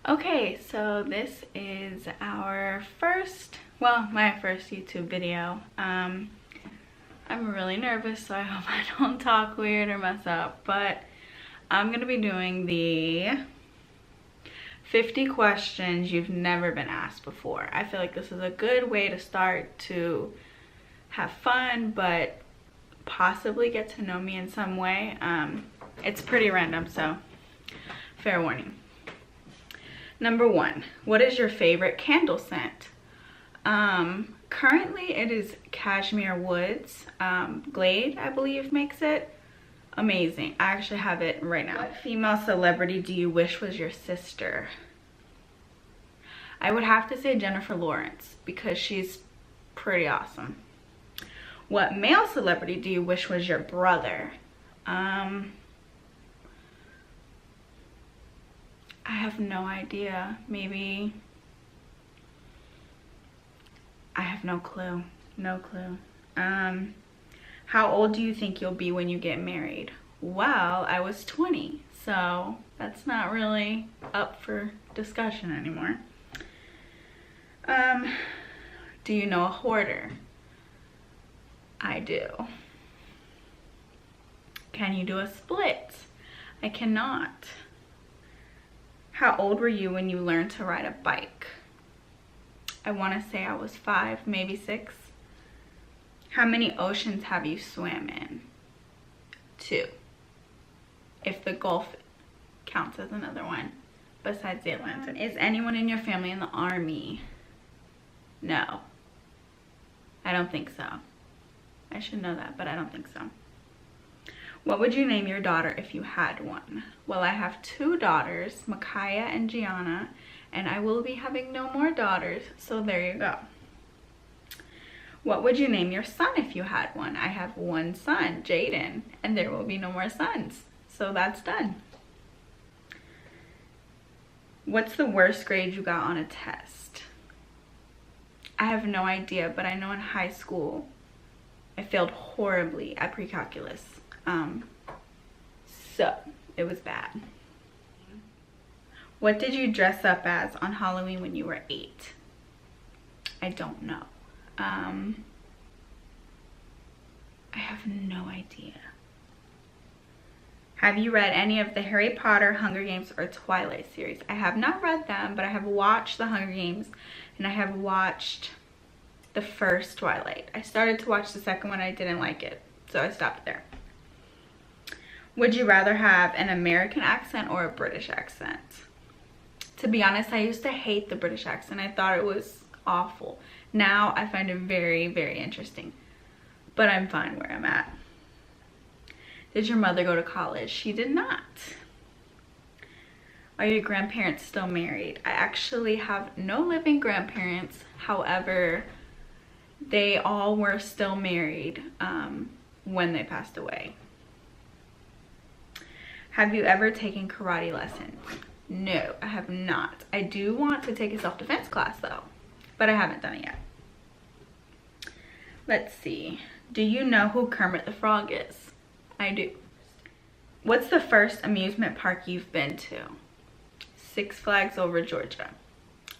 Okay, so this is our first, well, my first YouTube video. I'm really nervous, so I hope I don't talk weird or mess up, but I'm gonna be doing the 50 questions you've never been asked before. I feel like this is a good way to start to have fun, but possibly get to know me in some way. It's pretty random, so fair warning. Number 1, what is your favorite candle scent? Currently it is Cashmere Woods. Glade, I believe, makes it. Amazing. I actually have it right now. What female celebrity do you wish was your sister? I would have to say Jennifer Lawrence because she's pretty awesome. What male celebrity do you wish was your brother? I have no idea. Maybe, I have no clue. No clue. How old do you think you'll be when you get married? Well, I was 20, so that's not really up for discussion anymore. Do you know a hoarder? I do. Can you do a split? I cannot. How old were you when you learned to ride a bike? I want to say I was 5, maybe 6. How many oceans have you swam in? 2. If the Gulf counts as another one, besides the Atlantic. Is anyone in your family in the Army? No. I don't think so. I should know that, but I don't think so. What would you name your daughter if you had one? Well, I have 2 daughters, Micaiah and Gianna, and I will be having no more daughters, so there you go. What would you name your son if you had one? I have 1 son, Jaden, and there will be no more sons, so that's done. What's the worst grade you got on a test? I have no idea, but I know in high school I failed horribly at pre-calculus. So it was bad. What did you dress up as on Halloween when you were 8? I don't know. I have no idea. Have you read any of the Harry Potter, Hunger Games, or Twilight series? I have not read them, but I have watched the Hunger Games and I have watched the first Twilight. I started to watch the second one, I didn't like it, so I stopped there. Would you rather have an American accent or a British accent? To be honest, I used to hate the British accent. I thought it was awful. Now I find it very, very interesting. But I'm fine where I'm at. Did your mother go to college? She did not. Are your grandparents still married? I actually have no living grandparents. However, they all were still married when they passed away. Have you ever taken karate lessons? No, I have not. I do want to take a self-defense class though, but I haven't done it yet. Let's see. Do you know who Kermit the Frog is? I do. What's the first amusement park you've been to? Six Flags Over Georgia.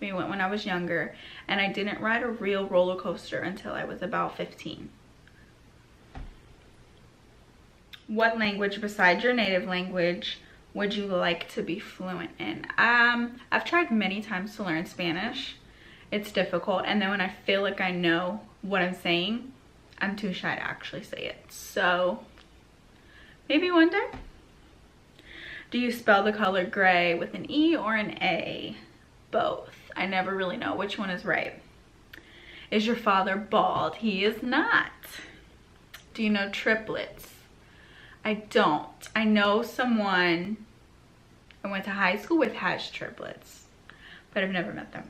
We went when I was younger, and I didn't ride a real roller coaster until I was about 15. What language besides your native language would you like to be fluent in? I've tried many times to learn Spanish. It's difficult, and then when I feel like I know what I'm saying, I'm too shy to actually say it. So maybe one day. Do you spell the color gray with an E or an A? Both. I never really know which one is right. Is your father bald? He is not. Do you know triplets? I don't. I know someone I went to high school with has triplets, but I've never met them.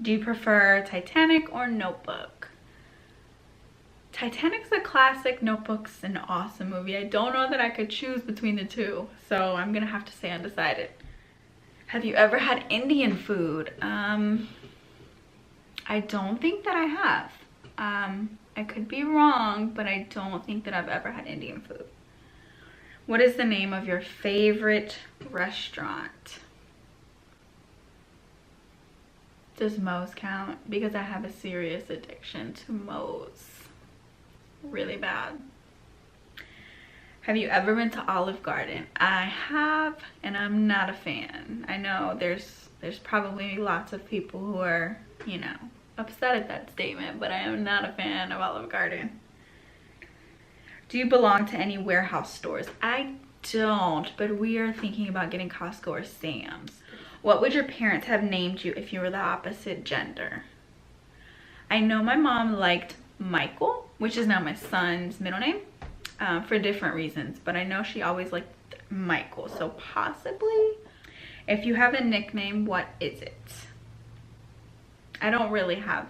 Do you prefer Titanic or Notebook? Titanic's a classic, Notebook's an awesome movie. I don't know that I could choose between the two, so I'm gonna have to say undecided. Have you ever had Indian food? I don't think that I have. I could be wrong, but I don't think that I've ever had Indian food. What is the name of your favorite restaurant? Does Moe's count? Because I have a serious addiction to Moe's. Really bad. Have you ever been to Olive Garden? I have, and I'm not a fan. I know there's probably lots of people who are, you know, upset at that statement, but I am not a fan of Olive Garden. Do you belong to any warehouse stores? I don't, but we are thinking about getting Costco or Sam's. What would your parents have named you if you were the opposite gender? I know my mom liked Michael, which is now my son's middle name, for different reasons, but I know she always liked Michael, so possibly. If you have a nickname, what is it? I don't really have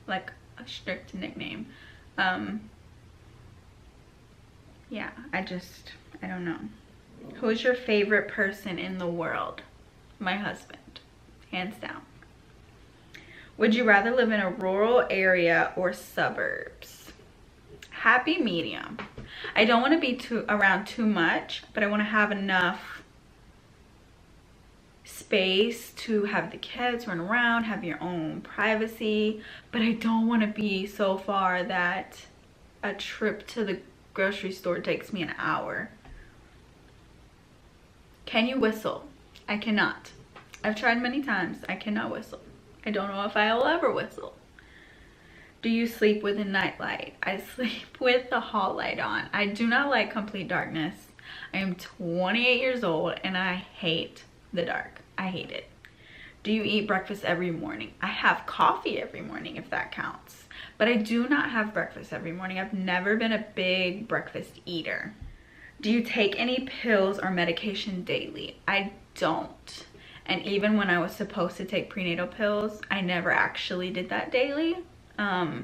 like a strict nickname. Yeah, I don't know. Who's your favorite person in the world? My husband, hands down. Would you rather live in a rural area or suburbs? Happy medium. I don't want to be around too much, but I want to have enough space to have the kids run around, have your own privacy, but I don't want to be so far that a trip to the grocery store takes me an hour. Can you whistle? I cannot. I've tried many times. I cannot whistle. I don't know if I will ever whistle. Do you sleep with a night light? I sleep with the hall light on. I do not like complete darkness. I am 28 years old and I hate the dark. I hate it. Do you eat breakfast every morning? I have coffee every morning, if that counts. But I do not have breakfast every morning. I've never been a big breakfast eater. Do you take any pills or medication daily? I don't. And even when I was supposed to take prenatal pills, I never actually did that daily. I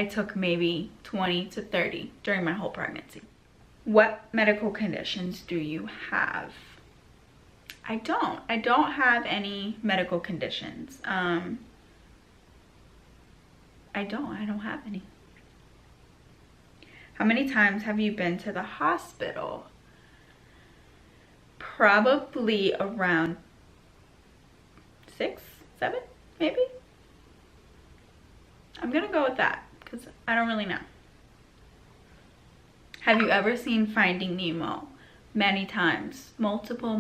took maybe 20 to 30 during my whole pregnancy. What medical conditions do you have? I don't have any medical conditions. I don't have any. How many times have you been to the hospital? Probably around 6, 7, maybe. I'm gonna go with that because I don't really know. Have you ever seen Finding Nemo? Many times, multiple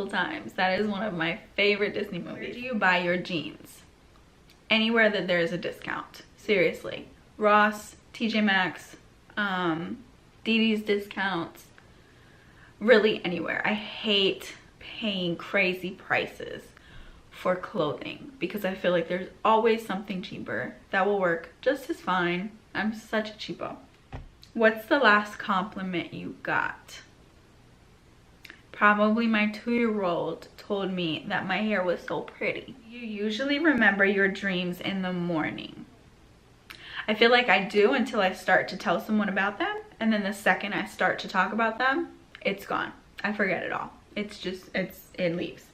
times. That is one of my favorite Disney movies. Where do you buy your jeans? Anywhere that there is a discount. Seriously. Ross, TJ Maxx, DD's discounts. Really anywhere. I hate paying crazy prices for clothing because I feel like there's always something cheaper that will work just as fine. I'm such a cheapo. What's the last compliment you got? Probably my 2-year-old told me that my hair was so pretty. You usually remember your dreams in the morning. I feel like I do until I start to tell someone about them, and then the second I start to talk about them, it's gone. I forget it all. It leaves.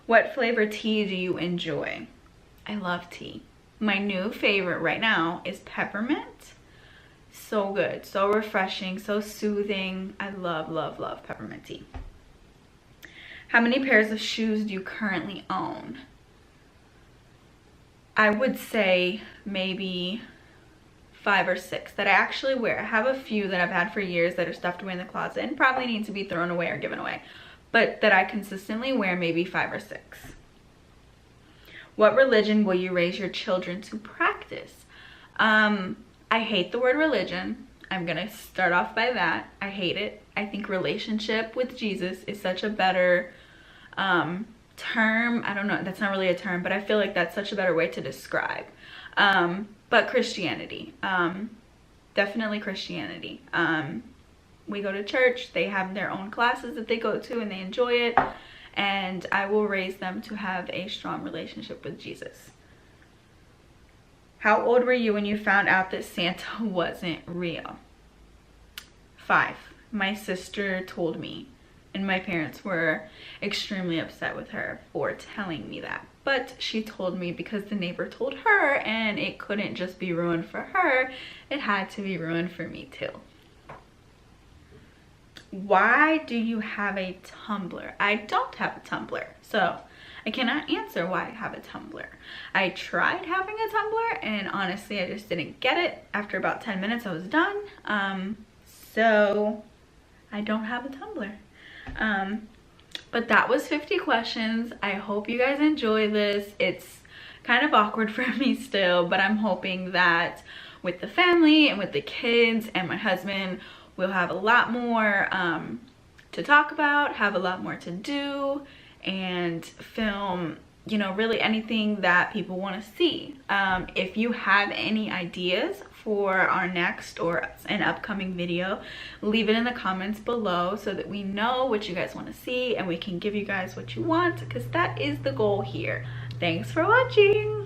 What flavor tea do you enjoy? I love tea. My new favorite right now is peppermint. So good, so refreshing, so soothing. I love peppermint tea. How many pairs of shoes do you currently own? I would say maybe 5 or 6 that I actually wear. I have a few that I've had for years that are stuffed away in the closet and probably need to be thrown away or given away, but that I consistently wear, maybe 5 or 6. What religion will you raise your children to practice? I hate the word religion. I'm gonna start off by that. I hate it. I think relationship with Jesus is such a better term. I don't know, that's not really a term, but I feel like that's such a better way to describe. But Christianity, definitely Christianity. We go to church, they have their own classes that they go to and they enjoy it, and I will raise them to have a strong relationship with Jesus. How old were you when you found out that Santa wasn't real? 5. My sister told me, and my parents were extremely upset with her for telling me that. But she told me because the neighbor told her, and it couldn't just be ruined for her, it had to be ruined for me too. Why do you have a Tumblr? I don't have a Tumblr. So I cannot answer why I have a Tumblr. I tried having a Tumblr and honestly I just didn't get it. After about 10 minutes I was done. So I don't have a Tumblr. But that was 50 questions. I hope you guys enjoy this. It's kind of awkward for me still, but I'm hoping that with the family and with the kids and my husband, we'll have a lot more to talk about, have a lot more to do, and film, you know, really anything that people want to see. If you have any ideas for our next or an upcoming video, leave it in the comments below so that we know what you guys want to see and we can give you guys what you want, because that is the goal here. Thanks for watching.